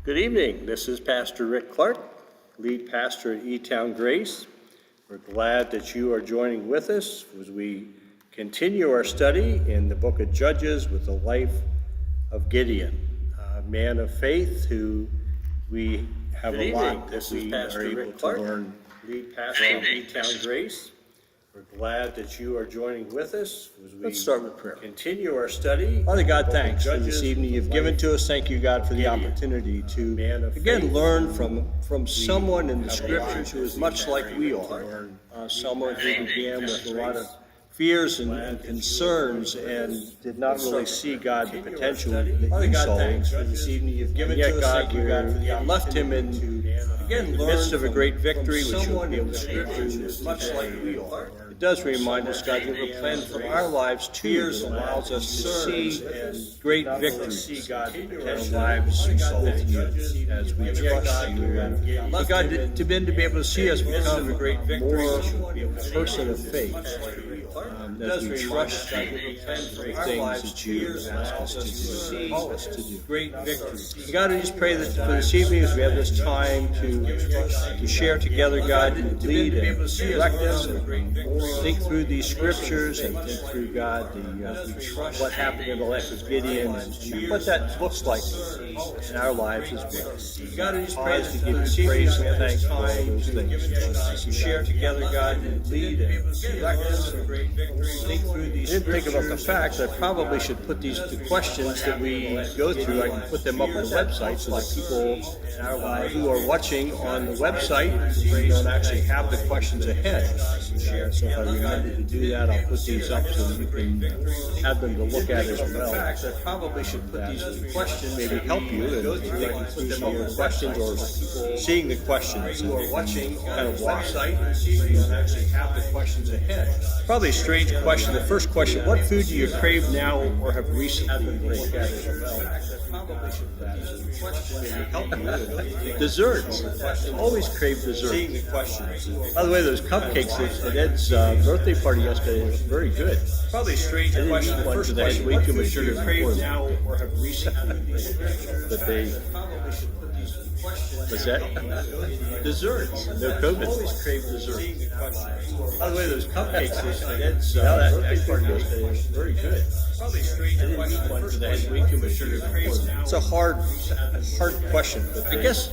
Good evening. This is Pastor Rick Clark, lead pastor at E-Town Grace. We're glad that you are joining with us as we continue our study in the book of Judges with the life of Gideon, a man of faith who we have a lot that we are able to learn. Lead pastor at E-Town Grace. We're glad that you are joining with us as we Let's start with prayer. continue our study. Father God, thanks for this evening you've given to us. Thank you, God, for the opportunity to again learn from someone in the scriptures who is much like we are. Someone who began with a lot of fears and concerns and did not really see, God, the potential that you saw. Thanks for this evening you've given to us. Thank you, God, for the left him in the midst of a great victory, which you'll be able to speak to, is much like we are. It does remind us, God, you have a plan for our lives too that allows us to see great victories in our lives with you as we trust you. And God, to be able to see us become a great more person of faith. As we trust you for things that you ask us to do, call us to do. Great victory. God, I just pray that for this evening, as we have this time to share together, God, and lead and direct us and think through these scriptures and think through, God, what happened in the life of Gideon and what that looks like in our lives as well. God, I just pray to give you praise and thanks for all those things. To share together, God, and lead and direct us and think through these. I didn't think about the fact that I probably should put the questions that we go through, I can put them up on the website so that people who are watching on the website don't actually have the questions ahead. So if I remember to do that, I'll put these up so that you can have them to look at as well. In fact, I probably should put these questions, maybe help you and put them up on questions or seeing the questions who are watching kind of website so you don't actually have the questions ahead. Probably a strange question. The first question, what food do you crave now or have recently looked at as well? Desserts. Always crave desserts. By the way, those cupcakes at Ed's birthday party yesterday were very good. Probably a strange question. The first question, way too much sugar crave now or have recently but they what's that? Desserts. No COVID. Always crave desserts. By the way, those cupcakes at Ed's birthday party yesterday were very good. Probably strange. I didn't eat one today. Way too much sugar. It's a hard question, but I guess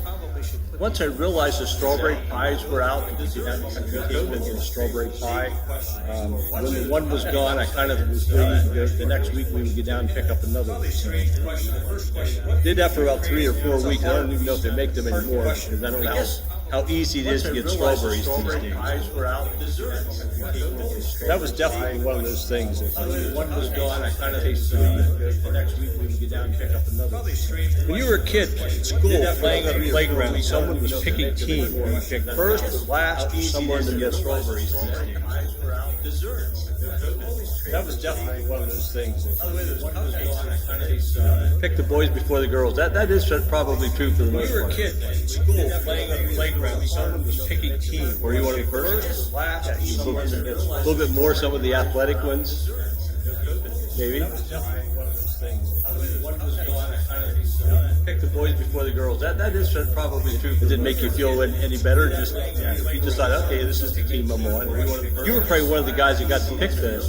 once I realized the strawberry pies were out, because you had COVID and strawberry pie, when the one was gone, I kind of was waiting. The next week we would get down and pick up another one. Did that for about 3 or 4 weeks. I don't even know if they make them anymore because I don't know how easy it is to get strawberries these days. That was definitely one of those things. When one was gone, I kind of tasted it. The next week we would get down and pick up another one. When you were a kid at school playing on the playground, someone was picking team. You picked first or last or somewhere in the middle. Strawberries these days. That was definitely one of those things. Pick the boys before the girls. That is probably true for the most part. When you were a kid at school playing on the playground, someone was picking team. Where you want to be first, last, a little bit more some of the athletic ones, maybe. Pick the boys before the girls. That is probably true. Did it make you feel any better? Just you just thought, okay, this is the team I'm on. You were probably one of the guys that got to pick the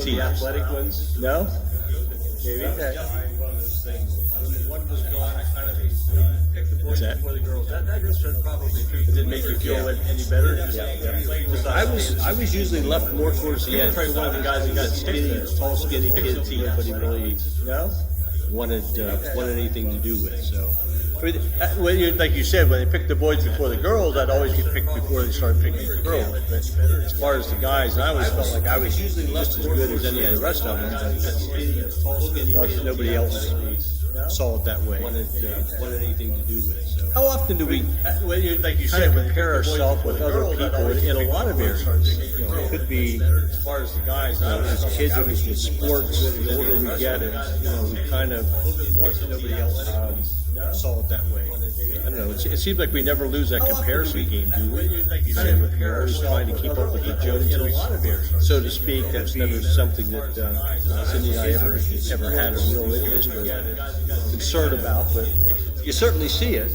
team. Athletic ones. No? Maybe. Okay. What's that? That is probably true. Did it make you feel any better? Yeah. I was usually left more towards the end. Probably one of the guys that got skinny, tall, skinny kid team, but he really wanted anything to do with. So, like you said, when they picked the boys before the girls, I'd always get picked before they started picking the girls. But as far as the guys, I always felt like I was usually just as good as any of the rest of them. But nobody else saw it that way. Wanted anything to do with. So. How often do we, like you said, compare ourselves with other people in a lot of areas? It could be, as far as the guys, as kids, it was with sports. The older we get, we kind of nobody else saw it that way. I don't know. It seems like we never lose that comparison game, do we? We're always trying to keep up with the Joneses, so to speak. That's never something that Cindy and I ever had a real interest or concern about. But you certainly see it,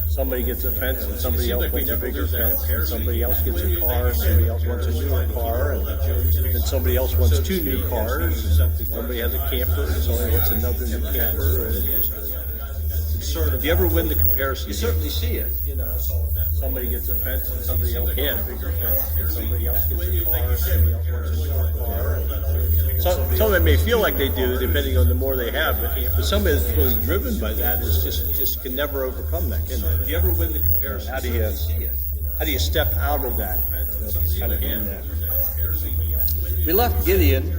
somebody gets a fence and somebody else wants a bigger fence, and somebody else gets a car, and somebody else wants a newer car, and then somebody else wants 2 new cars, and somebody has a camper, and somebody wants another new camper. Do you ever win the comparison? You certainly see it, somebody gets a fence and somebody else gets a bigger fence, and somebody else gets a car, and somebody else wants a newer car. Some of them may feel like they do, depending on the more they have, but somebody that's really driven by that is just can never overcome that, can they? Do you ever win the comparison? How do you step out of that? Kind of in that. We left Gideon.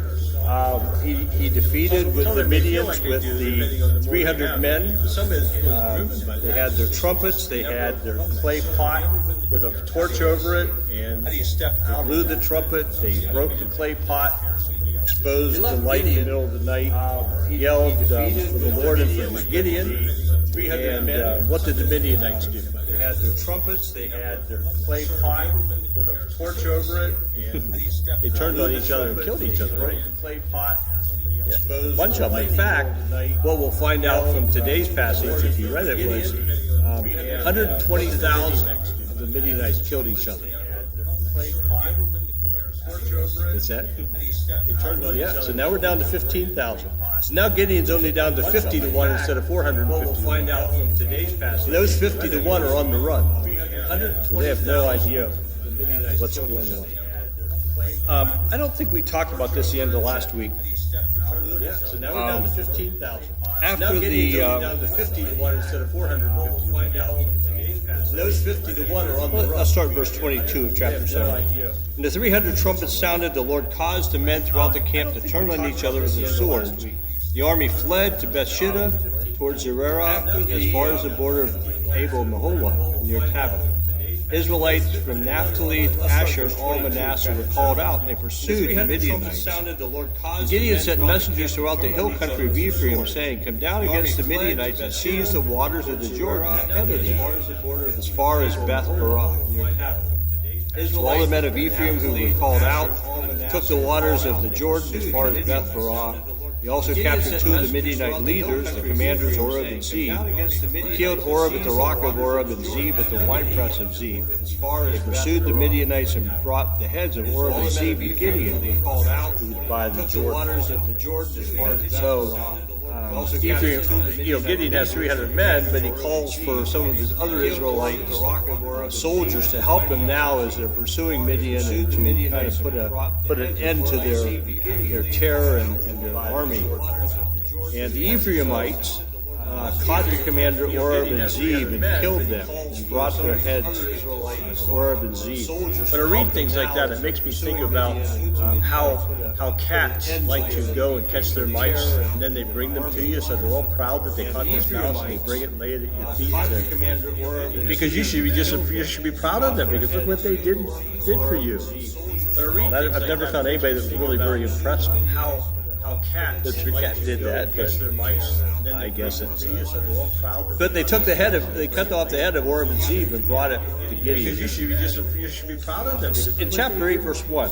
He defeated with the Midianites with the 300 men. They had their trumpets, they had their clay pot with a torch over it, and they blew the trumpet, they broke the clay pot, exposed the light in the middle of the night, yelled for the Lord and for Gideon. And what did the Midianites do? They had their trumpets, they had their clay pot with a torch over it, and they turned on each other and killed each other, right? Clay pot. Yeah. A bunch of them. In fact, what we'll find out from today's passage, if you read it, was 120,000 of the Midianites killed each other. What's that? Yeah, so now we're down to 15,000. So now Gideon's only down to 50 to 1 instead of 450. We'll find out from today's passage. Those 50 to 1 are on the run. So they have no idea what's going on. I don't think we talked about this the end of last week. Yeah, so now we're down to 15,000. After the down to 50 to 1 instead of 450. So those 50 to 1 are on the run. Let's start verse 22 of chapter 7. And the 300 trumpets sounded, the Lord caused the men throughout the camp to turn on each other with their swords. The army fled to Bethsheba towards Zererah as far as the border of Abel Meholah near Tabith. Israelites from Naphtali, Asher, and all Manasseh were called out, and they pursued the Midianites. And Gideon sent messengers throughout the hill country of Ephraim, saying, "Come down against the Midianites and seize the waters of the Jordan ahead of them, as far as Beth Barah near Tabith." So all the men of Ephraim who were called out took the waters of the Jordan as far as Beth Barah. He also captured 2 of the Midianite leaders, the commanders Oreb and Zeb. He killed Oreb at the rock of Oreb and Zeb at the winepress of Zeb. They pursued the Midianites and brought the heads of Oreb and Zeb to Gideon, who was by the Jordan. So Ephraim, Gideon has 300 men, but he calls for some of his other Israelite soldiers to help him now as they're pursuing Midian and to kind of put an end to their terror and their army. And the Ephraimites caught the commander Oreb and Zeb and killed them and brought their heads Oreb and Zeb. When I read things like that, it makes me think about how cats like to go and catch their mice, and then they bring them to you, so they're all proud that they caught this mouse, and they bring it and lay it at your feet. Because you should be proud of them, because look what they did for you. I've never found anybody that's really very impressed with how cats did that, but I guess it's. But they cut off the head of Oreb and Zeb and brought it to Gideon. You should be proud of them. In chapter 8, verse 1.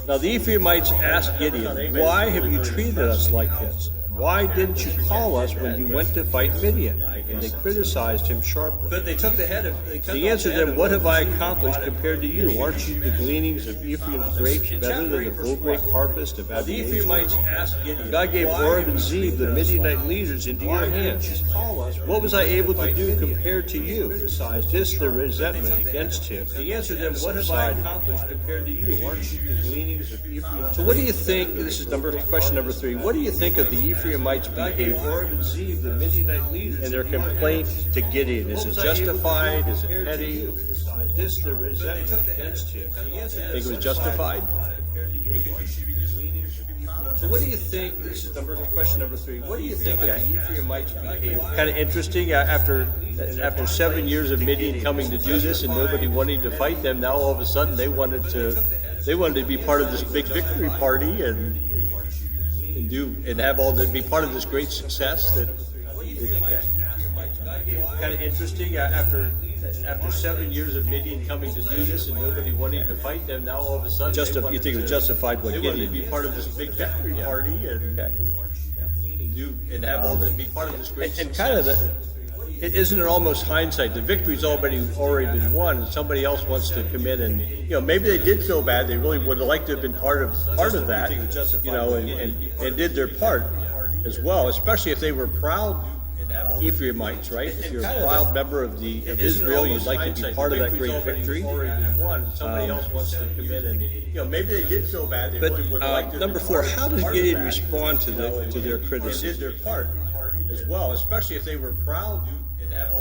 Now the Ephraimites asked Gideon, "Why have you treated us like this? Why didn't you call us when you went to fight Midian?" And they criticized him sharply. But they took the head of. He answered them, "What have I accomplished compared to you? Aren't you the gleanings of Ephraim's grapes better than the full grape harvest of Absalom?" The Ephraimites asked Gideon, "God gave Oreb and Zeb, the Midianite leaders, into your hands. What was I able to do compared to you? Is this the resentment against him?" He answered them, "What have I accomplished compared to you? Aren't you the gleanings of Ephraim?" So what do you think? This is question number 3. What do you think of the Ephraimites' behavior and their complaint to Gideon? Is it justified? Is it petty? Is this the resentment against him? Think it was justified? So what do you think? This is question number 3. What do you think of the Ephraimites' behavior? Kind of interesting. After 7 years of Midian coming to do this and nobody wanting to fight them, now all of a sudden they wanted to be part of this big victory party and be part of this great success. Kind of interesting. After 7 years of Midian coming to do this and nobody wanting to fight them, now all of a sudden you think it was justified what Gideon to be part of this big victory party and be part of this great success. And kind of isn't it almost hindsight? The victory's already been won, and somebody else wants to come in and maybe they did feel bad. They really would have liked to have been part of that, and did their part as well. Especially if they were proud Ephraimites, right? If you're a proud member of Israel, you'd like to be part of that great victory. Somebody else wants to come in and maybe they did feel bad. But number 4, how does Gideon respond to their criticism? They did their part as well, especially if they were proud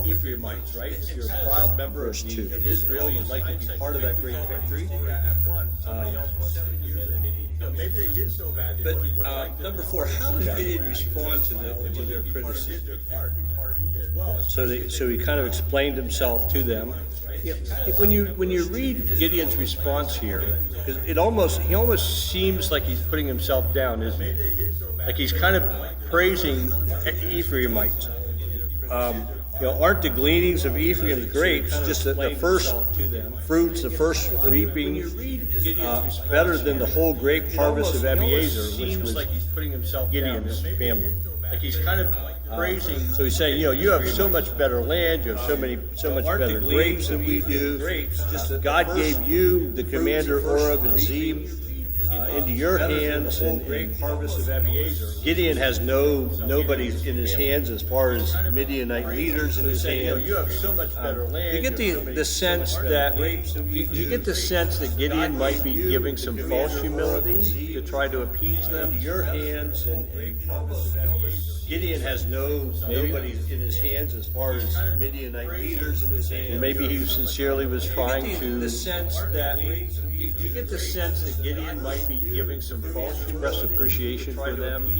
Ephraimites, right? If you're a proud member of Israel, you'd like to be part of that great victory. Maybe they did so bad. But number 4, how does Gideon respond to their criticism? So he kind of explained himself to them. Yeah. When you read Gideon's response here, because he almost seems like he's putting himself down, isn't he? Like he's kind of praising Ephraimites. Aren't the gleanings of Ephraim's grapes just the first fruits, the first reaping, better than the whole grape harvest of Abiezer, which was Gideon's family? Like he's kind of praising. So he's saying, you have so much better land, you have so much better grapes than we do. God gave you the commander Oreb and Zeb into your hands, and Gideon has nobody in his hands as far as Midianite leaders in his hands. You have so much better land. You get the sense that Gideon might be giving some false humility to try to appease them. Your hands, and Gideon has nobody in his hands as far as Midianite leaders in his hands. And maybe he sincerely was trying to. You get the sense that Gideon might be giving some false appreciation for them.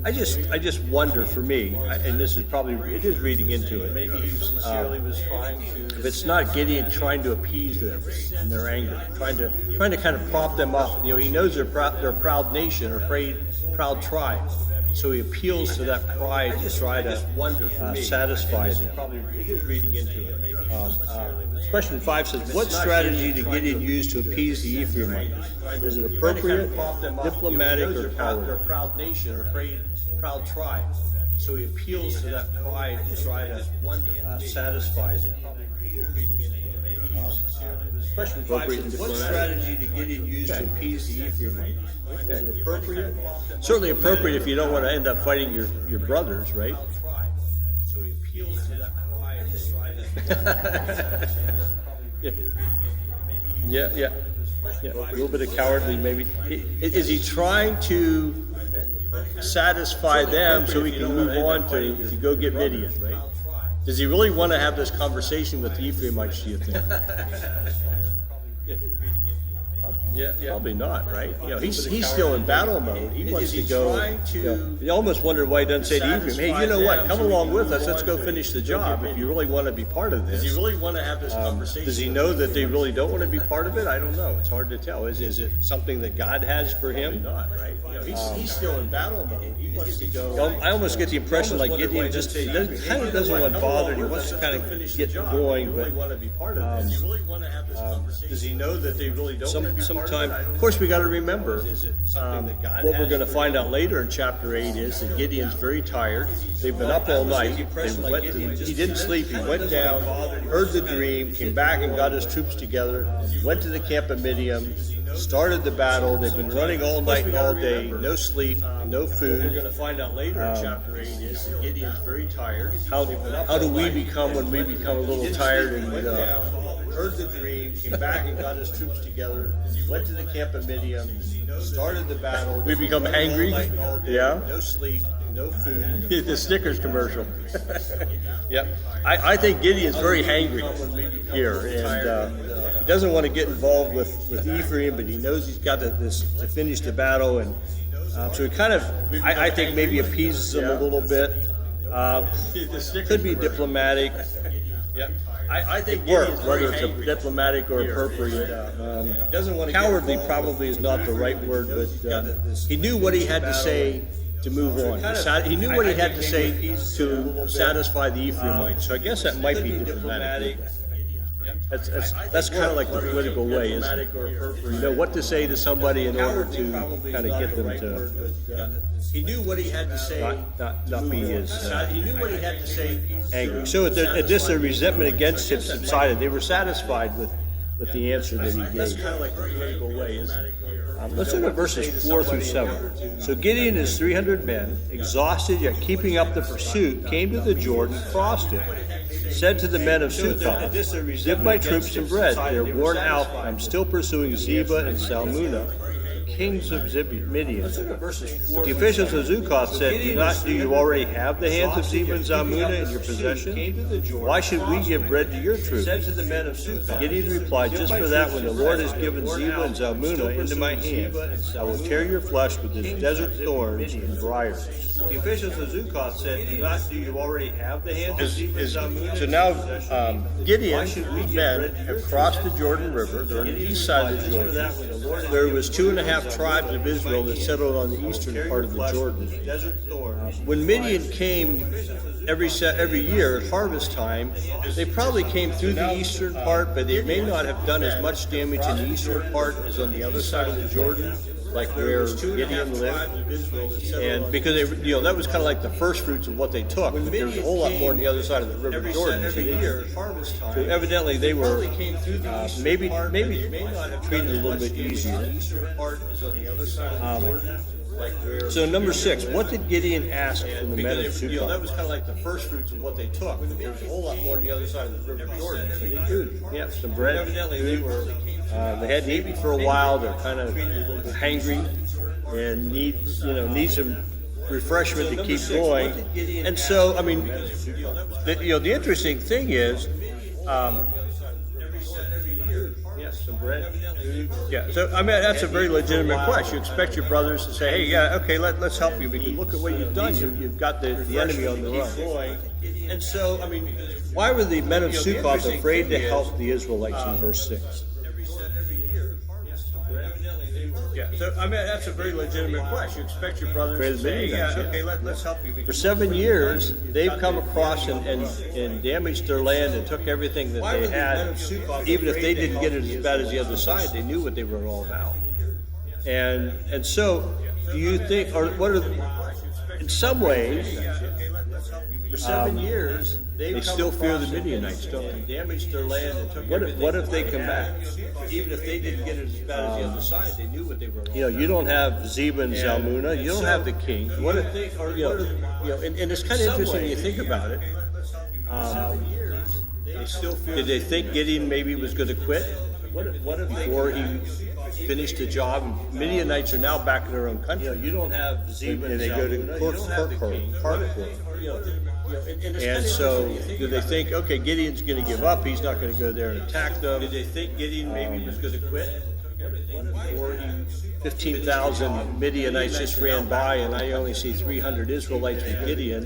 I just wonder, for me, and this is it is reading into it. Maybe he sincerely was trying to. If it's not Gideon trying to appease them in their anger, trying to kind of prop them up. He knows they're a proud nation or proud tribe. So he appeals to that pride to try to satisfy them. It is reading into it. Question 5 says, what strategy did Gideon use to appease the Ephraimites? Was it appropriate, diplomatic, or cowardly? They're a proud nation or proud tribe. So he appeals to that pride to try to satisfy them. Question 5 says, what strategy did Gideon use to appease the Ephraimites? Was it appropriate? Certainly appropriate if you don't want to end up fighting your brothers, right? So he appeals to that pride to try to Yeah. A little bit of cowardly, maybe. Is he trying to satisfy them so he can move on to go get Midian, right? Does he really want to have this conversation with the Ephraimites, do you think? Yeah. Probably not, right? He's still in battle mode. He wants to go. You almost wonder why he doesn't say to Ephraim, "Hey, you know what? Come along with us. Let's go finish the job. If you really want to be part of this." Does he really want to have this conversation? Does he know that they really don't want to be part of it? I don't know. It's hard to tell. Is it something that God has for him? Not, right? He's still in battle mode. He wants to go. I almost get the impression like Gideon just kind of doesn't want bothered. He wants to kind of get going, but does he know that they really don't want to be part of it? Of course, we got to remember what we're going to find out later in chapter 8 is that Gideon's very tired. They've been up all night. He didn't sleep. He went down, heard the dream, came back and got his troops together, went to the camp of Midian, started the battle. They've been running all night and all day, no sleep, no food. What we're going to find out later in chapter 8 is that Gideon's very tired. How do we become when we become a little tired and heard the dream, came back and got his troops together, went to the camp of Midian, started the battle. We become angry. Yeah. No sleep, no food. The Snickers commercial. Yep. I think Gideon's very hangry here, and he doesn't want to get involved with Ephraim, but he knows he's got to finish the battle, and so he kind of, I think, maybe appeases them a little bit. Could be diplomatic. Yeah. I think whether it's diplomatic or appropriate. Cowardly probably is not the right word, but he knew what he had to say to move on. He knew what he had to say to satisfy the Ephraimites. So I guess that might be diplomatic. That's kind of like the political way, isn't it? You know what to say to somebody in order to kind of get them to He knew what he had to say. not be as He knew what he had to say. angry. So at this, their resentment against him subsided. They were satisfied with the answer that he That's gave. kind of like the political way, isn't it? Let's look at verses 4 through 7. So Gideon and his 300 men, exhausted yet keeping up the pursuit, came to the Jordan, crossed it, said to the men of Succoth, "Give my troops some bread. They are worn out. I'm still pursuing Zebah and Salmunna, kings of Midian." But the officials of Succoth said, Do you already have the hands of Zebah and Salmunna in your possession? Why should we give bread to your troops? Gideon replied, "Just for that, when the Lord has given Zebah and Salmunna into my hand, I will tear your flesh with its desert thorns and briars." The officials of Succoth said, Do you already have the hands of Zebah and Salmunna? So now Gideon's men have crossed the Jordan River. They're on the east side of the Jordan. There was 2.5 tribes of Israel that settled on the eastern part of the Jordan. When Midian came every year at harvest time, they probably came through the eastern part, but they may not have done as much damage in the eastern part as on the other side of the Jordan, like where Gideon lived. And because that was kind of like the first fruits of what they took. But there was a whole lot more on the other side of the River Jordan. So evidently they were maybe treated a little bit easier. So number 6, what did Gideon ask from the men of Succoth? That was kind of like the first fruits of what they took. But there was a whole lot more on the other side of the River Jordan. So they food, yeah, some bread. Evidently they hadn't eaten for a while. They're kind of hangry and need some refreshment to keep going. And so, I mean, the interesting thing is, some bread. Yeah, so I mean that's a very legitimate question. You expect your brothers to say, "Hey, yeah, okay, let's help you because look at what you've done. You've got the enemy on the run." And so, I mean, why were the men of Succoth afraid to help the Israelites in verse 6? Yeah, so I mean that's a very legitimate question. You expect your brothers to say, "Hey, yeah, okay, let's help you." For 7 years, they've come across and damaged their land and took everything that they had. Even if they didn't get it as bad as the other side, they knew what they were all about. And so, do you think, or what are, in some ways, for 7 years, they still fear the Midianites, don't they? Damaged their land and took what if they come back? Even if they didn't get it as bad as the other side, they knew what they were all about. You don't have Zebah and Zalmunna. You don't have the king. What if they, and it's kind of interesting when you think about it. Did they think Gideon maybe was going to quit? What if before he finished the job? Midianites are now back in their own country. You don't have Zebah and they go to Karkor. And so, do they think, okay, Gideon's going to give up? He's not going to go there and attack them. Did they think Gideon maybe was going to quit? 15,000 Midianites just ran by, and I only see 300 Israelites with Gideon.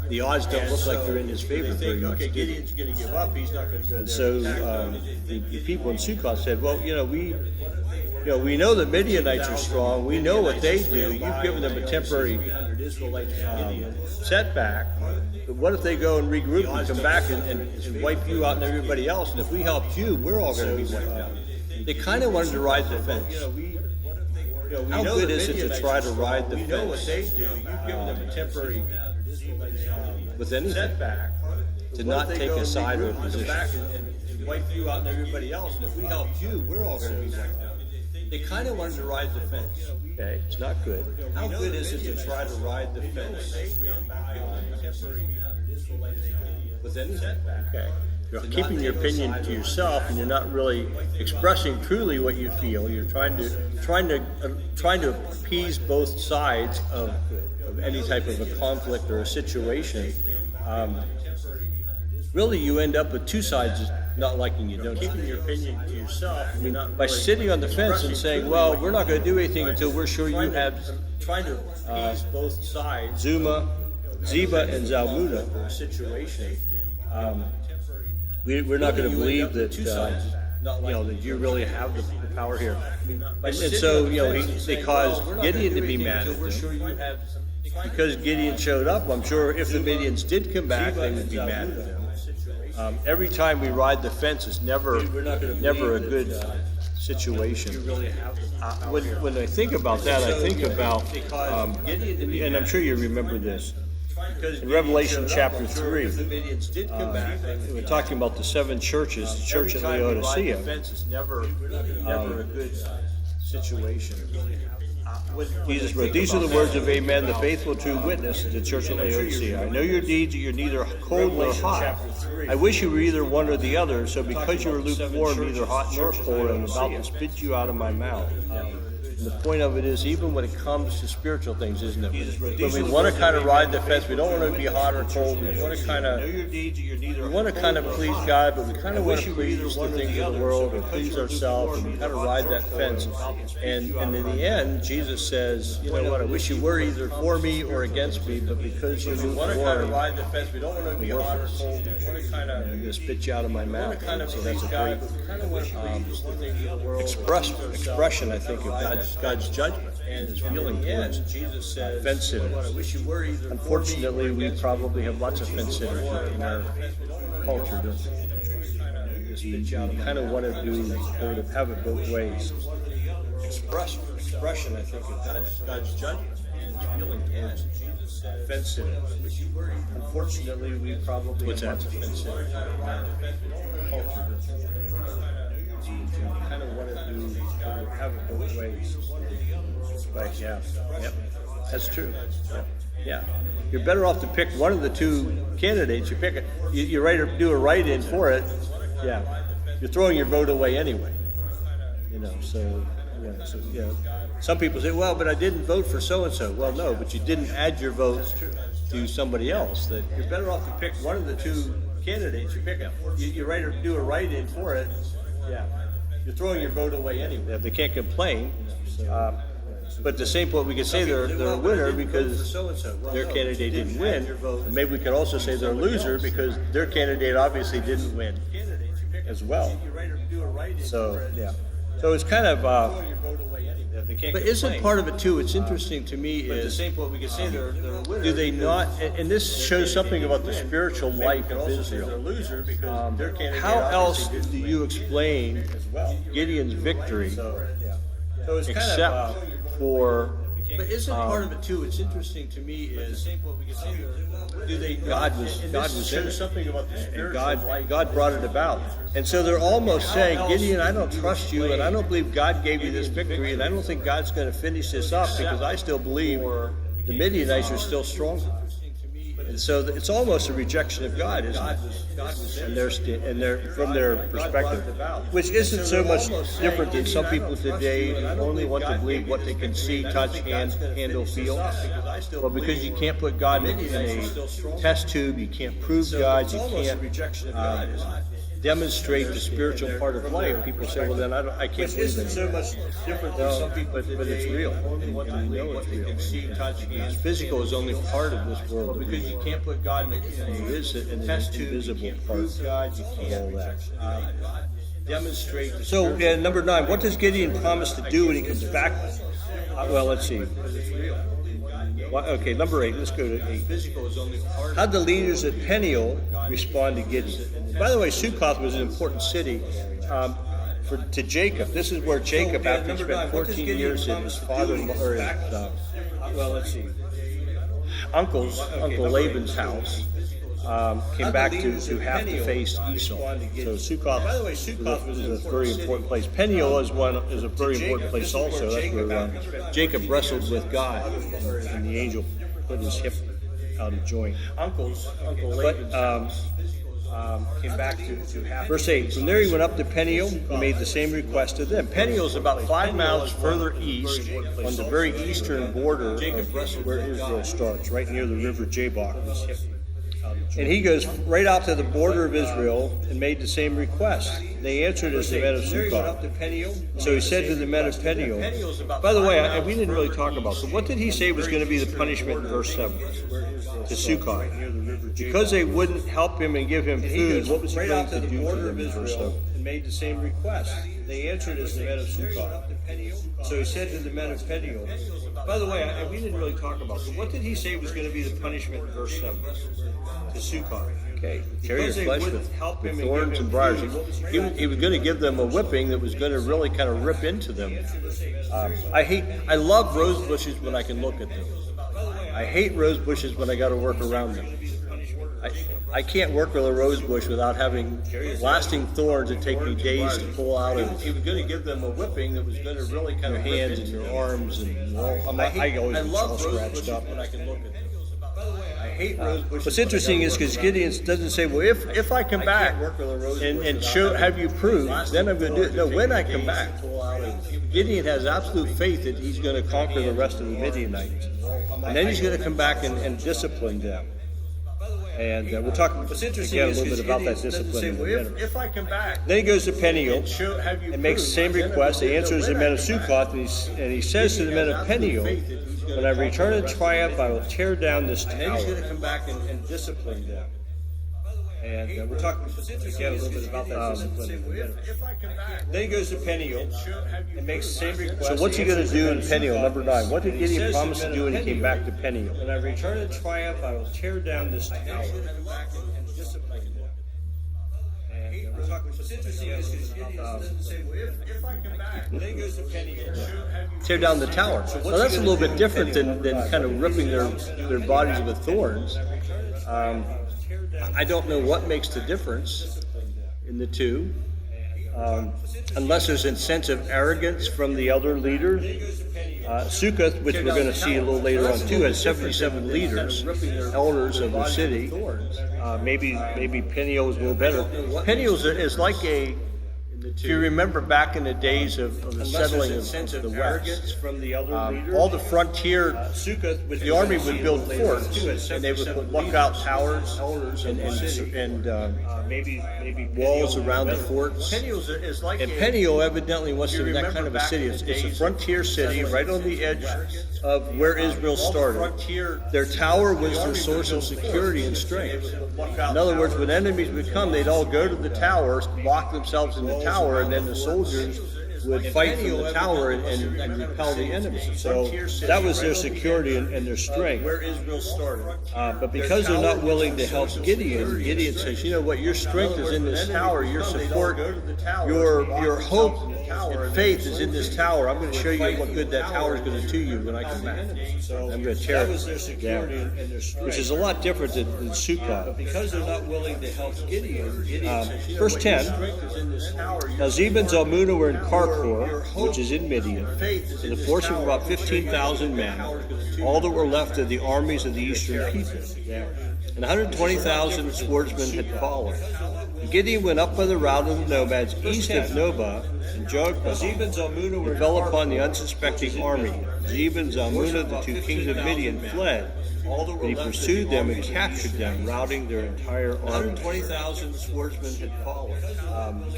The odds don't look like they're in his favor very much. Okay, Gideon's going to give up. He's not going to go there. So the people in Succoth said, well, we know the Midianites are strong. We know what they do. You've given them a temporary setback. But what if they go and regroup and come back and wipe you out and everybody else? And if we helped you, we're all going to be wiped out. They kind of wanted to ride the fence. How good is it to try to ride the fence? We know what they do. You've given them a temporary with any setback to not take a side or a position. And wipe you out and everybody else. And if we helped you, we're all going to be wiped out. They kind of wanted to ride the fence. Okay, it's not good. How good is it to try to ride the fence with any setback? Okay. You're keeping your opinion to yourself, and you're not really expressing truly what you feel. You're trying to appease both sides of any type of a conflict or a situation. Really, you end up with two sides not liking you. Don't keeping your opinion to yourself. I mean, by sitting on the fence and saying, "Well, we're not going to do anything until we're sure you have," trying to appease both sides. Zebah and Zalmunna for a situation. We're not going to believe that that you really have the power here. And so, they caused Gideon to be mad at them. Because Gideon showed up, I'm sure if the Midians did come back, they would be mad at them. Every time we ride the fence is never a good situation. When I think about that, I think about, and I'm sure you remember this, in Revelation chapter 3, we're talking about the seven churches, the church at Laodicea. Never a good situation. Jesus wrote, "These are the words of Amen, the faithful true witness of the church at Laodicea. I know your deeds, that you're neither cold nor hot. I wish you were either one or the other, so because you are lukewarm, neither hot nor cold, I'm about to spit you out of my mouth." And the point of it is, even when it comes to spiritual things, isn't it? When we want to kind of ride the fence, we don't want to be hot or cold. We want to kind of please God, but we kind of want to please the things of the world or please ourselves, and we kind of ride that fence. And in the end, Jesus says, "You know what? I wish you were either for me or against me, but because you want to kind of ride the fence, we don't want to be hot or cold. We want to kind of I'm going to spit you out of my mouth." So that's a great expression, I think, of God's judgment and His feeling towards fence sitters. Unfortunately, we probably have lots of fence sitters in our culture. You kind of want to have it both ways. Expression, I think, of God's judgment and His feeling towards fence sitters. Unfortunately, we probably have lots of fence sitters in our culture. You kind of want to have it both ways. But yep, that's true. Yeah. You're better off to pick one of the two candidates. You pick it. You do a write-in for it. Yeah. You're throwing your vote away anyway. Some people say, "Well, but I didn't vote for so and so." Well, no, but you didn't add your vote to somebody else. That you're better off to pick one of the two candidates. You pick it. You do a write-in for it. Yeah, you're throwing your vote away anyway. They can't complain. But at the same point, we could say they're a winner because their candidate didn't win. And maybe we could also say they're a loser because their candidate obviously didn't win as well. So, yeah. So it's kind of... But isn't part of it too, it's interesting to me is, do they not, and this shows something about the spiritual life of Israel. How else do you explain Gideon's victory except for... But isn't part of it too? It's interesting to me is God was in it. Something about the spiritual life. God brought it about, and so they're almost saying, Gideon, I don't trust you, and I don't believe God gave you this victory, and I don't think God's going to finish this up because I still believe the Midianites are still stronger. And so it's almost a rejection of God, isn't it? And they're from their perspective, which isn't so much different than some people today who only want to believe what they can see, touch, handle, feel. Well, because you can't put God in a test tube, you can't prove God, you can't demonstrate the spiritual part of life. People say, well, then I can't believe it. Isn't so much different than some people, but it's real. And you know it's real. Physical is only part of this world. Because you can't put God in a test tube, invisible part of all that. Demonstrate. So, number 9, what does Gideon promise to do when he comes back? Well, let's see. Okay, number 8. Let's go to 8. How did the leaders at Peniel respond to Gideon? By the way, Sukkoth was an important city to Jacob. This is where Jacob, after he spent 14 years in his father or his Uncle Laban's house, came back to have to face Esau. So Sukkoth was a very important place. Peniel is a very important place also. That's where Jacob wrestled with God, and the angel put his hip out of joint. Uncle Laban's house. Came back to have. Verse 8, from there he went up to Peniel and made the same request to them. Peniel is about 5 miles further east on the very eastern border of where Israel starts, right near the river Jabbok. And he goes right out to the border of Israel and made the same request. They answered as the men of Sukkoth. So he said to the men of Peniel, by the way, we didn't really talk about, so what did he say was going to be the punishment in verse 7 to Sukkoth? Because they wouldn't help him and give him food, what was he going to do to them in verse 7? made the same request. They answered as the men of Sukkot. So he said to the men of Peniel, by the way, we didn't really talk about this. What did he say was going to be the punishment in verse 7 to Sukkot? Okay, carry your Because they flesh wouldn't with help him and give thorns him and briars. food, what was He was going to give them a whipping that was going to really kind of rip into them. I love rose bushes when I can look at them. I hate rose bushes when I got to work around them. I can't work with a rose bush without having lasting thorns that take me days to pull out. And he was going to give them a whipping that was going to really kind of your hands and your arms and all. I always love rose bushes when I can look at them. I hate rose bushes. What's interesting is because Gideon doesn't say, "Well, if I come back and have you prove, then I'm going to do it." No, when I come back, Gideon has absolute faith that he's going to conquer the rest of the Midianites, and then he's going to come back and discipline them. And we'll talk again a little bit about that discipline in a minute. If I come back, Then he goes to Peniel and makes the same request. He answers the men of Sukkot, and he says to the men of Peniel, "When I return in triumph, I will tear down this tower." and then he's going to come back and discipline them. And we'll talk again a little bit about that discipline in a minute. Then he goes to Peniel and makes the same request. So what's he going to do in Peniel, number 9? What did Gideon promise to do when he came back to Peniel? When I return in triumph, I will tear down this tower. And discipline them. And we'll talk what's interesting is because Gideon doesn't say, well, if I come back, then he goes to Peniel. Tear down the tower. Well, that's a little bit different than kind of ripping their bodies with thorns. I don't know what makes the difference in the two, unless there's a sense of arrogance from the elder leaders. Sukkot, which we're going to see a little later on too, has 77 leaders, elders of the city. Maybe Peniel is a little better. Peniel is like if you remember back in the days of the settling of the West, from the elder leaders. all the frontier, the army would build forts, and they would put lookout towers and maybe walls around the forts. And Peniel evidently wants to be that kind of a city. It's a frontier city right on the edge of where Israel started. Their tower was their source of security and strength. In other words, when enemies would come, they'd all go to the tower, lock themselves in the tower, and then the soldiers would fight from the tower and repel the enemy. So that was their security and their strength. where Israel started. But because they're not willing to help Gideon, Gideon says, "You know what? Your strength is in this tower. Your support, your hope and faith is in this tower. I'm going to show you what good that tower is going to do you when I come back. I'm going to tear That was their it security down." and their strength. Which is a lot different than Sukkot. Because they're not willing to help Gideon, Verse 10, now Zebah and Zalmunna were in Karkor, which is in Midian, with a force of about 15,000 men, all that were left of the armies of the eastern people. And 120,000 swordsmen had fallen. And Gideon went up by the route of the nomads east of Nobah and Jogbah, and fell upon the unsuspecting army. Zebah and Zalmunna, the two kings of Midian, fled. And he pursued them and captured them, routing their entire army. 120,000 swordsmen had fallen.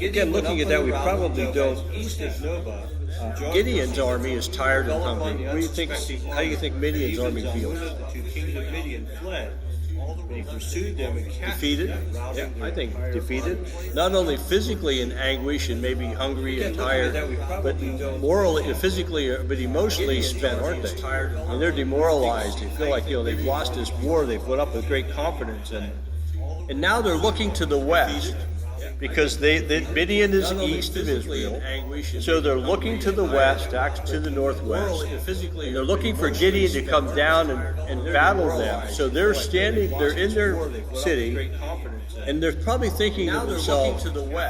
Again, looking at that, we probably don't. East of Nobah, Gideon's army is tired and hungry. What do you think? How do you think Midian's army feels? The two kings of Midian fled. And he pursued them and captured Defeated? them, Yeah, routing their I think entire defeated. army. Not only physically in anguish and maybe hungry and tired, but morally, physically, but emotionally spent, aren't they? And they're demoralized. They feel like they've lost this war. They put up with great confidence, and now they're looking to the west. Because Midian is east of Israel, so they're looking to the west, to the northwest. And they're looking for Gideon to come down and battle them. So they're in their city, and they're probably thinking to themselves,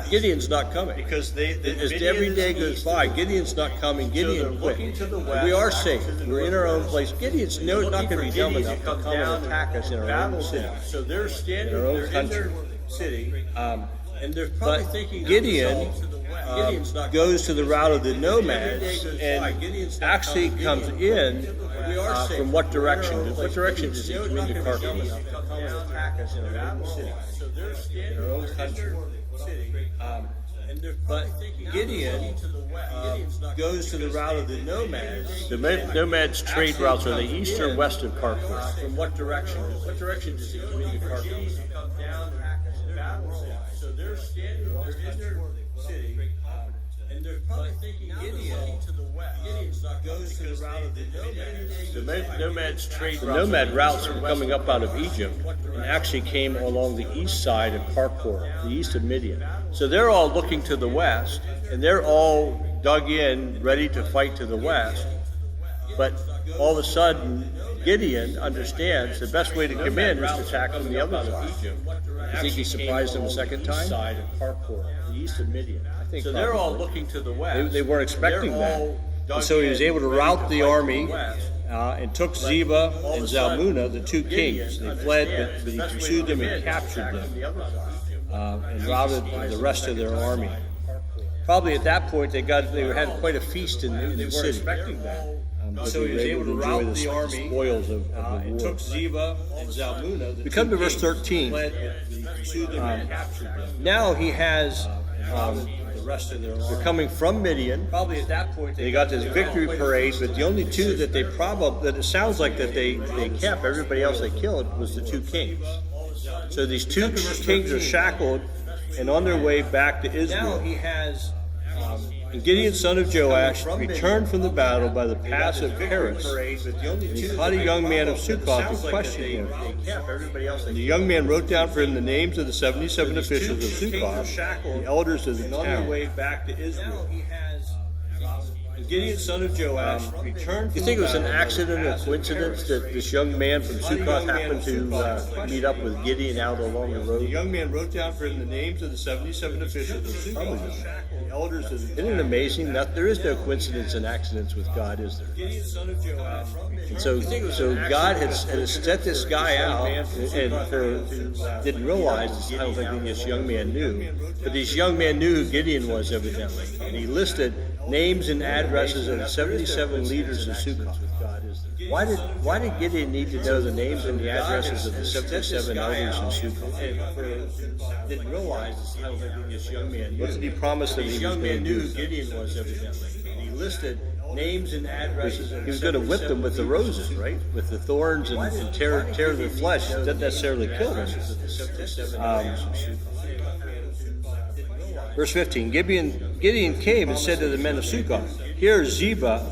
Gideon's not coming. Because as every day goes by, Gideon's not coming, Gideon quit. We are safe. We're in our own place. Gideon's not going to be dumb enough to come and attack us in our own city. So they're standing in our own in country. their city. And they're probably thinking Gideon goes to the route of the nomads and actually comes in from what direction? What direction does he come into Karkor? In our own country. But Gideon goes to the route of the nomads. The nomads' trade routes are the east or west of Karkor. From what direction? What direction does he come into Karkor? battle's in. So they're standing there in their city, and they're probably thinking Gideon to the west. Gideon's not goes to the route of the nomads trade. The nomad routes were coming up out of Egypt and actually came along the east side of Parkhor, the east of Midian. So they're all looking to the west, and they're all dug in, ready to fight to the west. But all of a sudden, Gideon understands the best way to come in is to attack from the other side. You think he surprised them a second time? Side of Parkhor, the east of Midian. I think so. They're all looking to the west. They weren't expecting that. And so he was able to rout the army and took Zebah and Zalmunna, the two kings. They fled, but he pursued them and captured them and routed the rest of their army. Probably at that point they had quite a feast in the city. Expecting that. So he was able to rout the army, spoils of the war. And took Zebah and Zalmunna. We come to verse 13. Now he has the rest of their army. they're coming from Midian. Probably at that point They got this victory parade, but the only two that that it sounds like that they kept, everybody else they killed, was the two kings. So these two kings are shackled and on their way back to Israel. Now he has And Gideon, son of Joash, returned from the battle by the pass of Paris. And he caught a young man of Succoth and questioned him. And the young man wrote down for him the names of the 77 officials of Succoth, the elders of the town. Gideon, son of Joash, returned. You think it was an accident or coincidence that this young man from Succoth happened to meet up with Gideon out along the road? The young man wrote down for him the names of the 77 officials of Succoth, the elders of the town. Isn't it amazing? There is no coincidence and accidents with God, is there? Gideon, son of Joash. And so God has set this guy out, and didn't realize, I don't think this young man knew, but this young man knew who Gideon was evidently, and he listed names and addresses of the 77 leaders of Succoth. Why did Gideon need to know the names and the addresses of the 77 elders in Succoth? Didn't realize, I don't think this young man knew. What did he promise that he was young going man to knew do? who Gideon was evidently, and he listed names and addresses. He was going to whip them with the roses, right? With the thorns and tear their flesh. Doesn't necessarily kill them. Verse 15, Gideon came and said to the men of Succoth, here is Zebah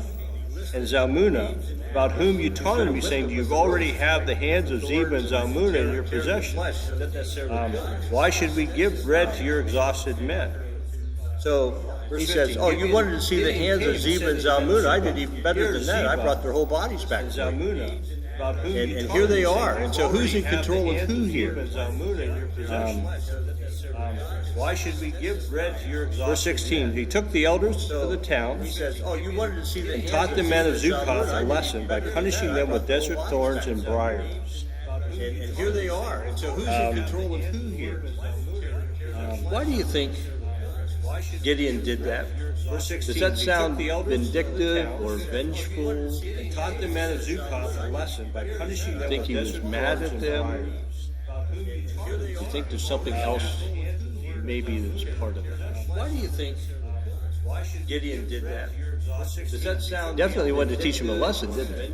and Zalmunna, about whom you taunted me, saying, you already have the hands of Zebah and Zalmunna in your possession. Why should we give bread to your exhausted men? So he says, oh, you wanted to see the hands of Zebah and Zalmunna. I did even better than that. I brought their whole bodies back. And here they are. And so who's in control of who here? Why should we give bread to your exhausted Verse 16, he took the elders of the town He says, oh, you wanted to see the and taught the men of Succoth a lesson by punishing them with desert thorns and briars. And here they are. And so who's in control of who here? Why do you think Gideon did that? Verse 16, Does that he sound took the elders of the vindictive town or vengeful? and taught the men of Succoth a lesson by punishing them Think with he was desert mad thorns at and them? briars. Do you think there's something else maybe that was part of it? Why do you think Gideon did that? Does that sound definitely wanted to teach him a lesson, didn't it?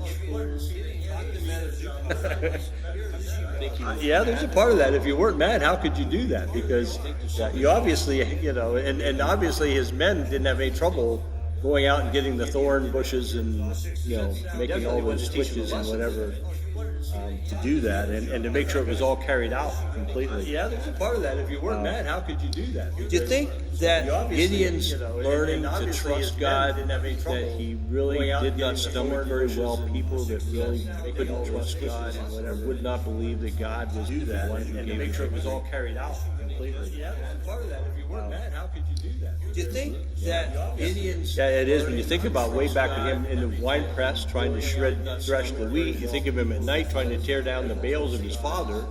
Yeah, there's a part of that. If you weren't mad, how could you do that? Because you obviously, and obviously his men didn't have any trouble going out and getting the thorn bushes and, making all those switches and whatever to do that and to make sure it was all carried out completely. Yeah, there's a part of that. If you weren't mad, how could you do that? Do you think that Gideon's learning to trust God, that he really did not stomach very well people that really couldn't trust God and whatever, would not believe that God was the one who And to gave make sure it was all victory? carried out completely. Yeah, there's a part of that. If you weren't mad, how could you do that? Do you think that Gideon's... Yeah, it is. When you think about way back with him in the wine press trying to thresh the wheat, you think of him at night trying to tear down the bales of his father.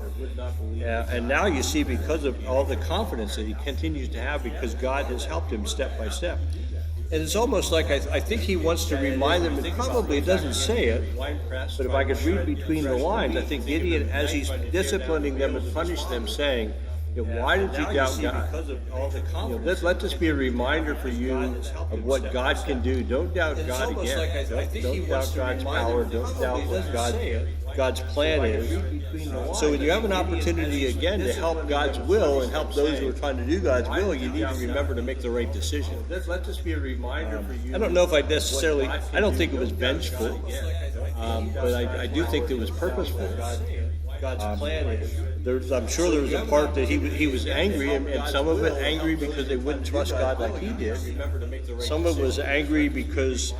Yeah, and now you see because of all the confidence that he continues to have because God has helped him step by step. And it's almost like I think he wants to remind them, and probably doesn't say it, but if I could read between the lines, I think Gideon, as he's disciplining them and punishing them, saying, why did you doubt God? Let this be a reminder for you of what God can do. Don't doubt God again. Don't doubt God's power. Don't doubt what God God's plan is. So when you have an opportunity again to help God's will and help those who are trying to do God's will, you need to remember to make the right decision. Let this be a reminder for you. I don't know if I necessarily, I don't think it was vengeful, but I do think it was purposeful. God's plan is. I'm sure there was a part that he was angry, and some of it angry because they wouldn't trust God like he did. Some of it was angry because,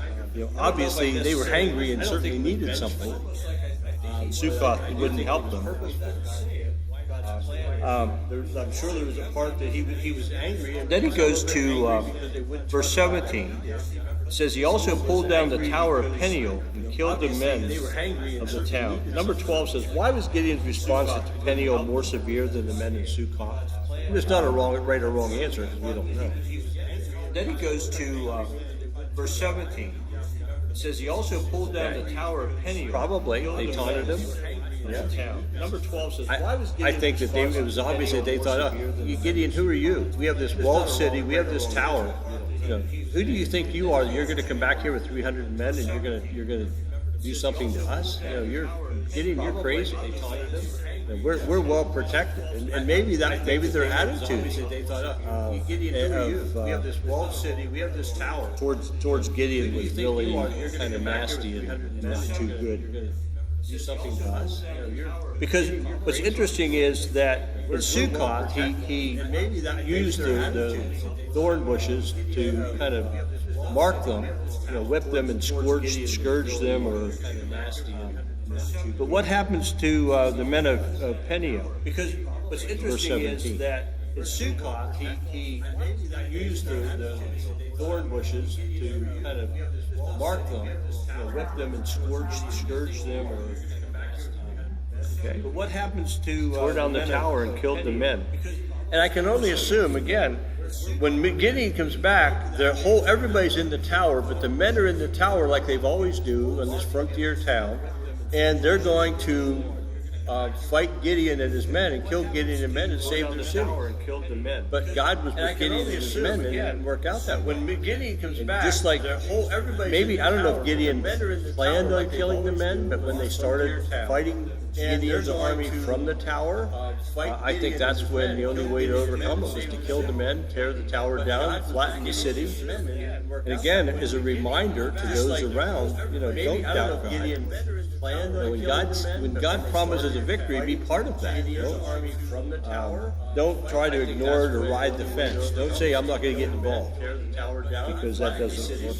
obviously they were hangry and certainly needed something. Sukkoth wouldn't help them. I'm sure there was a part that he was angry. And then he goes to verse 17. It says, he also pulled down the tower of Peniel and killed the men of the town. Number 12 says, why was Gideon's response to Peniel more severe than the men in Sukkoth? There's not a right or wrong answer because we don't know. Then he goes to verse 17. It says he also pulled down the tower of Peniel. Probably. They taunted him. Yeah. Number 12 says, why was Gideon? I think that it was obvious that they thought, Gideon, who are you? We have this walled city. We have this tower. Who do you think you are? You're going to come back here with 300 men and you're going to do something to us? Gideon, you're crazy. They taunted him. We're well protected, and maybe their attitude. They thought, Gideon, who are you? We have this walled city. We have this tower. Towards Gideon was really kind of nasty and not too good. Do something to us. Because what's interesting is that in Sukkoth, he used the thorn bushes to kind of mark them, whip them and scourge them, but what happens to the men of Peniel? Because what's interesting is that in Sukkoth, he used the thorn bushes to kind of mark them, whip them and scourge them, okay. But what happens to tore down the tower and killed the men? And I can only assume again, when Gideon comes back, everybody's in the tower, but the men are in the tower like they've always do in this frontier town, and they're going to fight Gideon and his men and kill Gideon and men and save their city. But God was with Gideon and his men, and it didn't work out that way. When Gideon comes back, just like maybe I don't know if Gideon planned on killing the men, but when they started fighting Gideon's army from the tower, I think that's when the only way to overcome it was to kill the men, tear the tower down, flatten the city. And again, as a reminder to those around, don't doubt God. When God promises a victory, be part of that. Don't try to ignore it or ride the fence. Don't say, I'm not going to get involved, because that doesn't work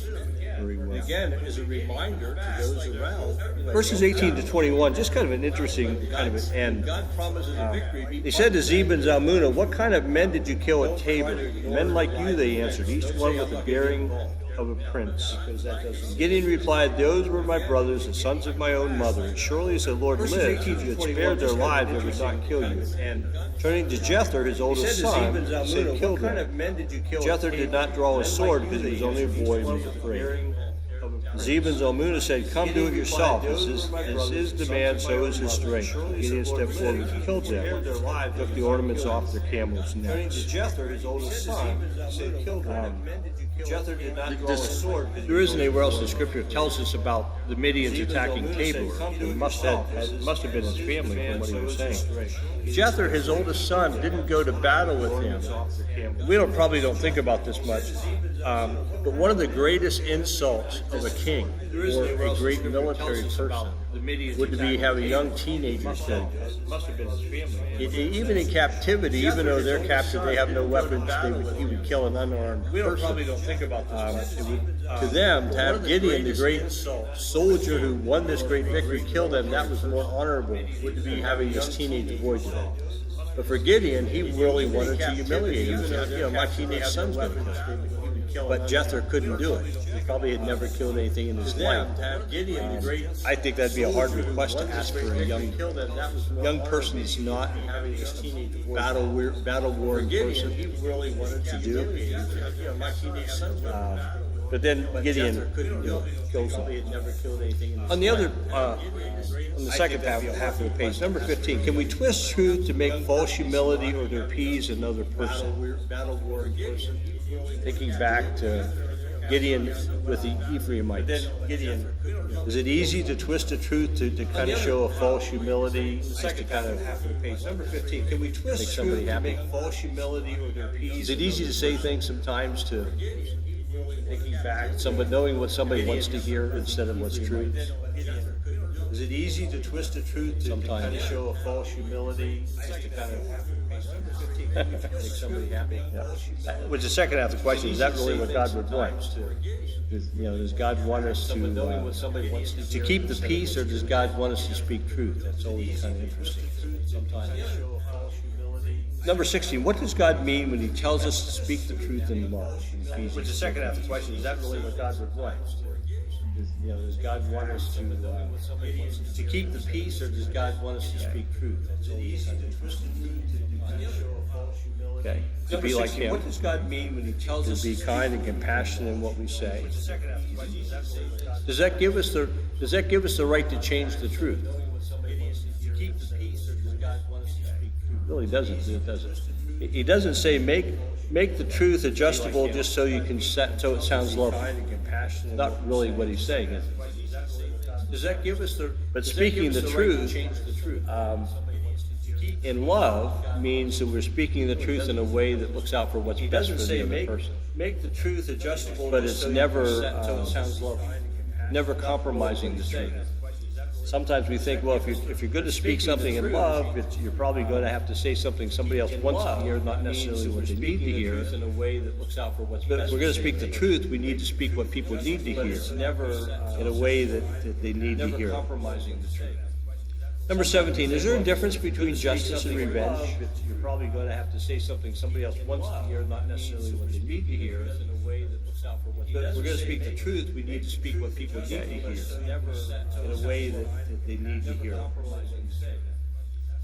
very well. Again, as a reminder to those around. Verses 18 to 21, just kind of an interesting kind of an end. They said to Zeb and Zalmunna, what kind of men did you kill at Tabor? Men like you, they answered, each one with the bearing of a prince. Gideon replied, those were my brothers, the sons of my own mother, and surely as the Lord lives, if you had spared their lives, I would not kill you. And turning to Jether, his oldest son, he said, kill them. Jether did not draw his sword because he was only a boy and was afraid. Zeb and Zalmunna said, come do it yourself. As his demand, so is his strength. Gideon stepped forward and killed them, took the ornaments off their camels' necks. Jether, his oldest son, said, kill them. Jether did not draw his sword. There isn't anywhere else in Scripture that tells us about the Midians attacking Tabor. It must have been his family from what he was saying. Jether, his oldest son, didn't go to battle with him. We probably don't think about this much, but one of the greatest insults of a king or a great military person would be have a young teenager killed. Even in captivity, even though they're captive, they have no weapons, he would kill an unarmed person. Probably don't think about this. To them, to have Gideon, the great soldier who won this great victory, kill them, that was more honorable would be having this teenage boy do that. But for Gideon, he really wanted to humiliate him. He said, my teenage son's going to kill. But Jether couldn't do it. He probably had never killed anything in his life. I think that'd be a hard request to ask for a young person who's not battle-worn person to do. But then Gideon kills him. On the other, on the second half of the page, number 15, can we twist truth to make false humility or to appease another person? Thinking back to Gideon with the Ephraimites. Is it easy to twist the truth to kind of show a false humility? The second kind of half of the page, number 15. Can we twist Make somebody truth to happy? make false humility or to appease? Is it easy to say things sometimes to Thinking back, somebody, knowing what somebody wants to hear instead of what's true? is it easy to twist the truth to Sometimes. kind of show a false humility? Just to kind of half of the page, number 15. Can we Make twist somebody truth happy? to make false humility? Which is the second half of the question, is that really what God would want? Does God want us Knowing what somebody wants to keep the peace, or does God want us to speak truth? That's always kind of interesting. Sometimes show a false humility. Number 16, what does God mean when he tells us to speak the truth in love? Which is the second half of the question, is that really what God would want? Does God want us to keep the peace, or does God want us to speak truth? That's always kind of interesting. Okay, to be like him, What does God mean when he tells us to be kind and compassionate in what we say. the second half of the question, is that really what God Does that give us the right to change the truth? to keep the peace, or does God want us to speak truth? It really doesn't, it doesn't. He doesn't say make the truth adjustable just so you can set, so it sounds lovely. Kind and compassionate. Not really what he's saying, is it? Does that give us the? But does that speaking give us the right to truth, change the truth. In love means that we're speaking the truth in a way that looks out for what's He best doesn't for say the other make person. the truth adjustable, But just it's so you never, can set, so it sounds lovely. Never compromising the truth. Sometimes we think, well, if you're going to speak something in love, you're probably going to have to say something somebody else wants to hear, not necessarily what they need to hear. in a way that looks out for what's But if best. we're going to speak the truth, we need to speak what people need to But hear it's never in a way that they need to never hear. compromising the truth. Number 17, is there a difference between justice and revenge? You're probably going to have to say something somebody else wants to hear, not necessarily what they need to hear, in a way that looks out for what's But best. if we're going to speak the truth, we need to speak what people need to hear in a way that they need to hear.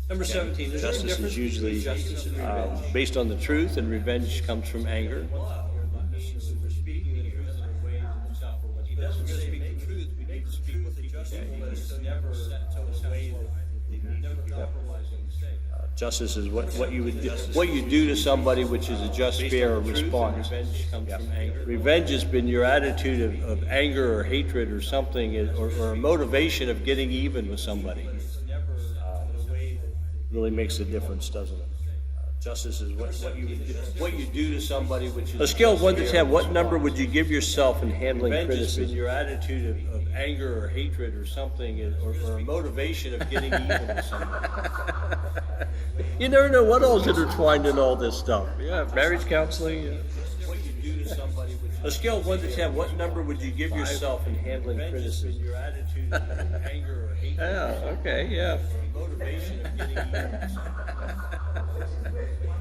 Number 17, is there a Justice difference is usually between justice and revenge? based on the truth, and revenge comes from anger. Justice is what you would do, what you do to somebody which is a just, fair response. Revenge comes from anger. Revenge has been your attitude of anger or hatred or something, or a motivation of getting even with somebody. Really makes a difference, doesn't it? Justice is what you do to somebody which is. A scale of 1 to 10, what number would you give yourself in handling Revenge has been criticism? your attitude of anger or hatred or something, or a motivation of getting even with somebody. You never know what all's intertwined in all this stuff. Yeah, marriage counseling. What you do to somebody which A scale of 1 to 10, what number would you give yourself in handling Revenge has been criticism? your attitude of anger or hatred. Yeah, okay, yeah. Motivation of getting even.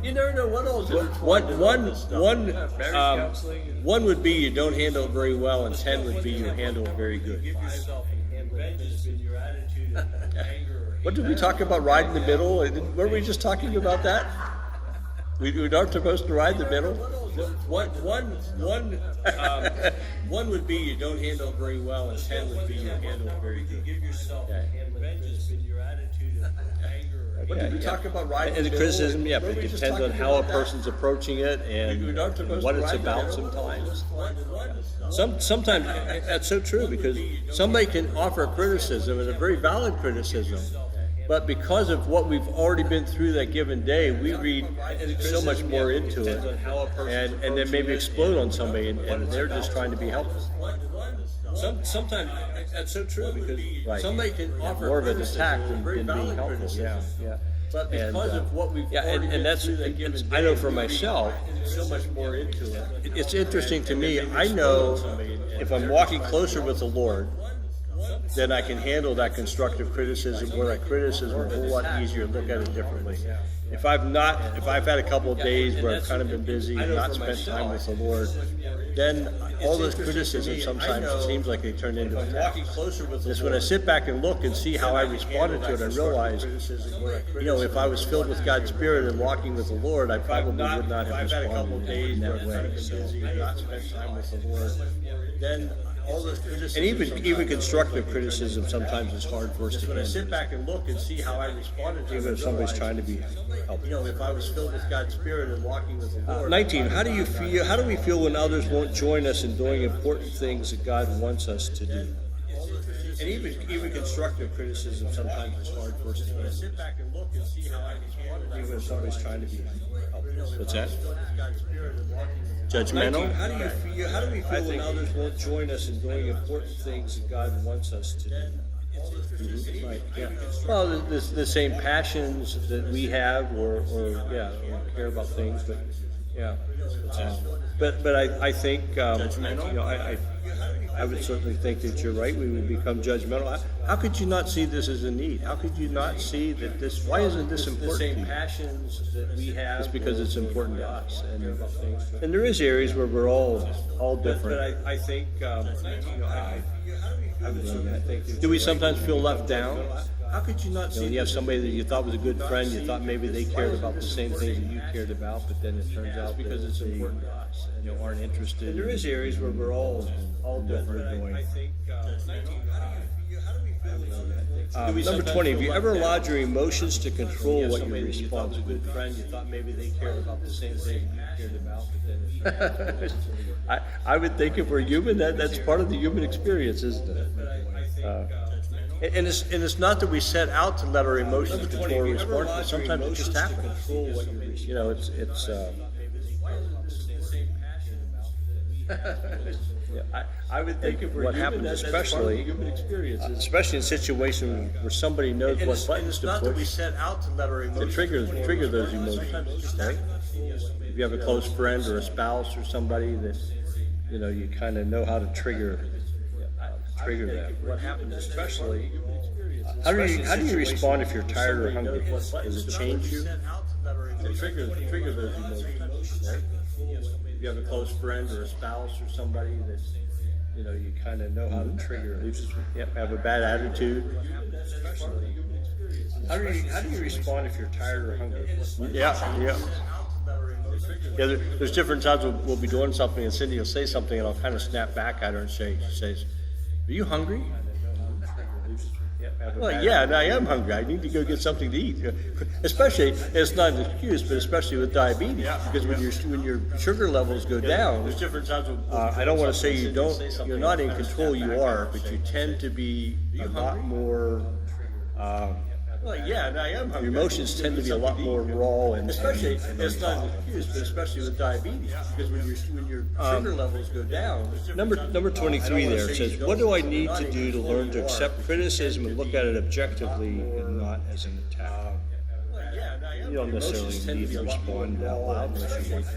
You never know what all's intertwined in all this stuff. Marriage counseling. One would be you don't handle it very well, and 10 would be you handle it very good. Give yourself revenge has been your attitude of anger or hatred. What did we talk about, ride in the middle? Weren't we just talking about that? We aren't supposed to ride the middle? One would be you don't handle it very well, and 10 would be you handle it very good. Give yourself revenge has been your attitude of anger or What did we talk about, ride in And the the middle? criticism, yeah, but it depends on how a person's approaching it and what it's about sometimes. Sometimes, that's so true, because somebody can offer a criticism, and a very valid criticism, but because of what we've already been through that given day, we read so much more into it, and then maybe explode on somebody, and they're just trying to be helpful. Sometimes that's so true, because Right. somebody can offer More of an criticism, attack than very being valid helpful, criticism. yeah. But And, because of what we've yeah, already and been that's, through that given I know day, for we read myself, so much more into it. it's interesting to me. I know if I'm walking closer with the Lord, then I can handle that constructive criticism or that criticism a whole lot easier and look at it differently. If I've had a couple of days where I've kind of been busy and not spent time with the Lord, then all those criticisms sometimes it seems like they turn into attacks. Walking closer with the It's when I sit back and look and see how I responded to it, I realize, if I was filled with God's Spirit and walking with the Lord, I probably would not have I've had a couple of responded days in where that I've kind of way. been So, busy and not spent time with the Lord, then And even constructive criticism sometimes is hard for us to When I handle. sit back and look and see how I responded to it, Even if somebody's trying to be helpful. if I was filled with God's Spirit and walking with the Lord. 19, how do we feel when others won't join us in doing important things that God wants us to do? And even constructive criticism sometimes is hard for us to handle. Sit back and look and see how I responded to it. Even if somebody's trying to be helpful. What's that? God's Spirit and walking with the Judgmental? How do we feel when others won't join us in doing important things that God wants us to do? Right, yeah. Well, the same passions that we have, or care about things, but yeah. But I think I would certainly think that you're right. We would become judgmental. How could you not see this as a need? How could you not see that this? Why isn't this important? The same passions that we have. It's because it's important to us, and there is areas where we're all different. But I think do we sometimes feel left down? How could you not see? You have somebody that you thought was a good friend, you thought maybe they cared about the same things that you cared about, but then it turns out because it's important to us and aren't interested. And there is areas where we're all different. I think. Number 20, have you ever allowed your emotions to control what you respond to? You thought was a good friend, you thought maybe they cared about the same thing you cared about, but then I would think if we're human, that's part of the human experience, isn't it? And it's not that we set out to let our emotions control our response, but sometimes it just happens. You know, it's yeah, I would think if what happens, especially in situations where somebody knows what buttons to push, we set out to let our emotions to trigger those emotions, right? If you have a close friend or a spouse or somebody that you kind of know how to trigger that. What happens, especially. How do you respond if you're tired or hungry? Does it change you? Trigger those emotions, right? If you have a close friend or a spouse or somebody that you kind of know how to trigger. Have a bad attitude. How do you respond if you're tired or hungry? Yeah. There's different times we'll be doing something and Cindy will say something and I'll kind of snap back at her and she says, "Are you hungry?" Well, yeah, and I am hungry. I need to go get something to eat. Especially, it's not an excuse, but especially with diabetes, because when your sugar levels go down, there's different times. I don't want to say you're not in control. You are, but you tend to be a lot more. Well, yeah, and I am hungry. Your emotions tend to be a lot more raw and especially it's not an excuse, but especially with diabetes, because when your sugar levels go down. Number 23 there, it says, "What do I need to do to learn to accept criticism and look at it objectively and not as an attack?" You don't necessarily need to respond out loud unless you want to.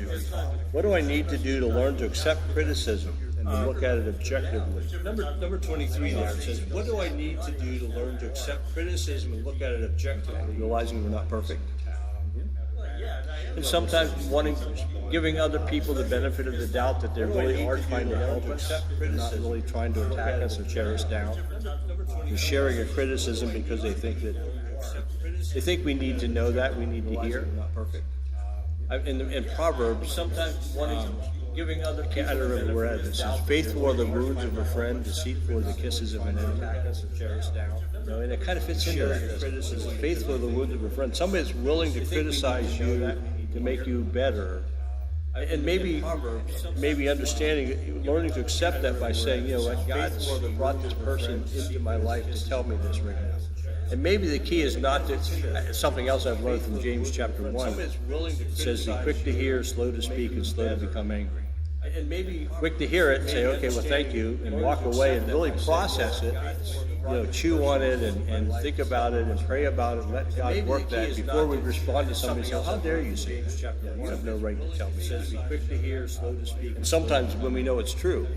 What do I need to do to learn to accept criticism and look at it objectively? Number 23 there, it says, "What do I need to do to learn to accept criticism and look at it objectively?" Realizing we're not perfect. And sometimes giving other people the benefit of the doubt that they really are trying to help us, not really trying to attack us or tear us down. They're sharing a criticism because they think we need to know that, we need to hear. Not perfect. In Proverbs, sometimes giving other people. I don't remember where it says, "Faithful are the wounds of a friend, deceitful are the kisses of an enemy." And it kind of fits into that criticism. Faithful are the wounds of a friend. Somebody that's willing to criticize you to make you better. And maybe understanding, learning to accept that by saying, what, God's brought this person into my life to tell me this right now. And maybe the key is not that, something else I've learned from James chapter 1. It says, "Be quick to hear, slow to speak, and slow to become angry." And maybe quick to hear it, say, "Okay, well, thank you," and walk away and really process it, chew on it and think about it and pray about it and let God work that before we respond to somebody and say, "How dare you say that? You have no right to tell me." It says, "Be quick to hear, slow to speak." And sometimes when we know it's true,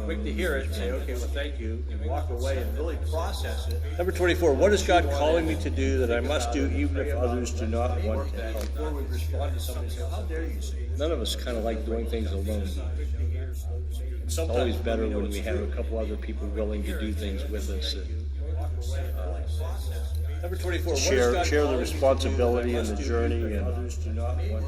quick to hear it, say, "Okay, well, thank you," and walk away and really process it. Number 24, what is God calling me to do that I must do even if others do not want to help? Before we respond to somebody and say, "How dare you say that?" None of us kind of like doing things alone. It's always better when we have a couple other people willing to do things with us. Number 24. share the responsibility and the journey, and Others do not want.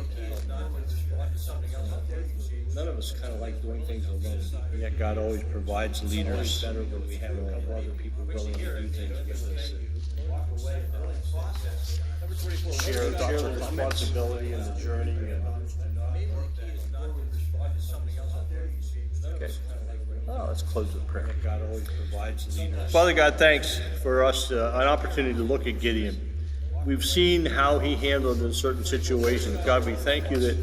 None of us kind of like doing things alone. yet God always provides It's leaders. better when we have a couple other people willing to do things with us. Number 24. Share the responsibility and the journey, and okay. Oh, let's close with prayer. God always provides leaders. Father God, thanks for us an opportunity to look at Gideon. We've seen how he handled in certain situations. God, we thank you that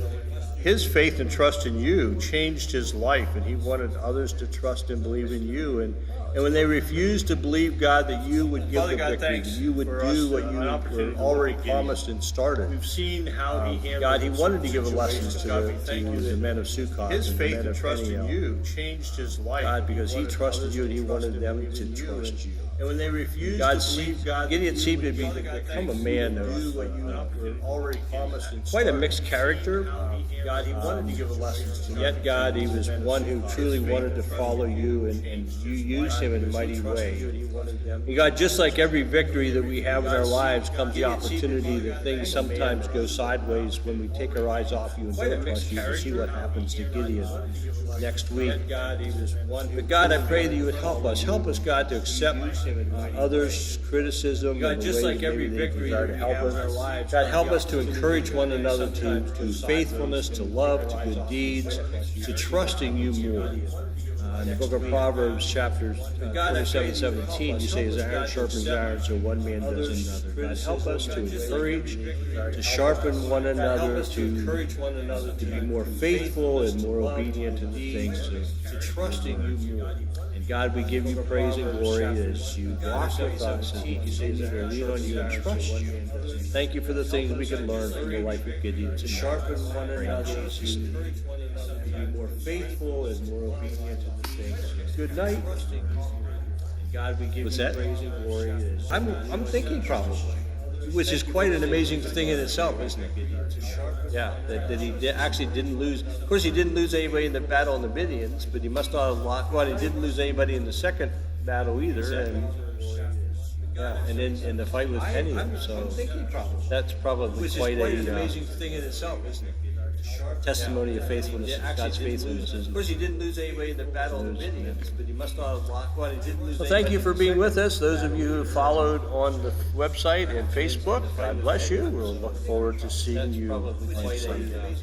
his faith and trust in you changed his life, and he wanted others to trust and believe in you. And when they refused to believe, God, that you would give Father the God, victory, that thanks you would for do us, what an you opportunity were to already look at Gideon. promised and started. We've seen how he handled. God, he in wanted to certain give lessons to situations. God, we the, thank to you the that men of Sukkot his and the faith men and of trust in Peniel. you changed his life. God, because he wanted trusted others you and he to trust wanted and them believe to in you. trust you. And when they refused God, to believe God, Gideon seemed to Father God, become a thanks man for of do what you were already promised and quite a started. mixed character. God, he wanted to give lessons to Yet, God, he was one who truly wanted to follow you, and you used him in a mighty way. And God, just like every victory that we have in our lives comes the opportunity that things sometimes go sideways when we take our eyes off you and don't trust you. To see what happens to Gideon next week. But God, I pray that you would help us. Help us, God, to accept others' criticism. God, and the just way like that every maybe they victory desire that to we help have in our us. lives, God, help us to encourage one another to faithfulness, to love, to good deeds, to trusting you more. In the book of Proverbs, chapter 27:17, you say, as iron sharpens iron, so one man does another. God, help us to encourage, to sharpen one another, to be more faithful and more obedient to the things to trusting you more. And God, we give you praise and glory as you walk with us, as we continue to lean on you and trust you. Thank you for the things we can learn from the life of Gideon. To sharpen one another, to be more faithful and more obedient to the things. Good night. And God, we give you praise and glory. I'm thinking probably, which is quite an amazing thing in itself, isn't it? Yeah, that he actually didn't lose. Of course, he didn't lose anybody in the battle on the Midians, but he must not have lost. Well, he didn't lose anybody in the second battle either. And yeah, and then in the fight with Peniel. So that's probably quite an amazing thing in itself, isn't it? Testimony of faithfulness, God's faithfulness, isn't it? Of course, he didn't lose anybody in the battle of the Midians, but he must not have lost. Well, he didn't lose. Well, thank you for being with us. Those of you who followed on the website and Facebook, God bless you. We'll look forward to seeing you on Sunday.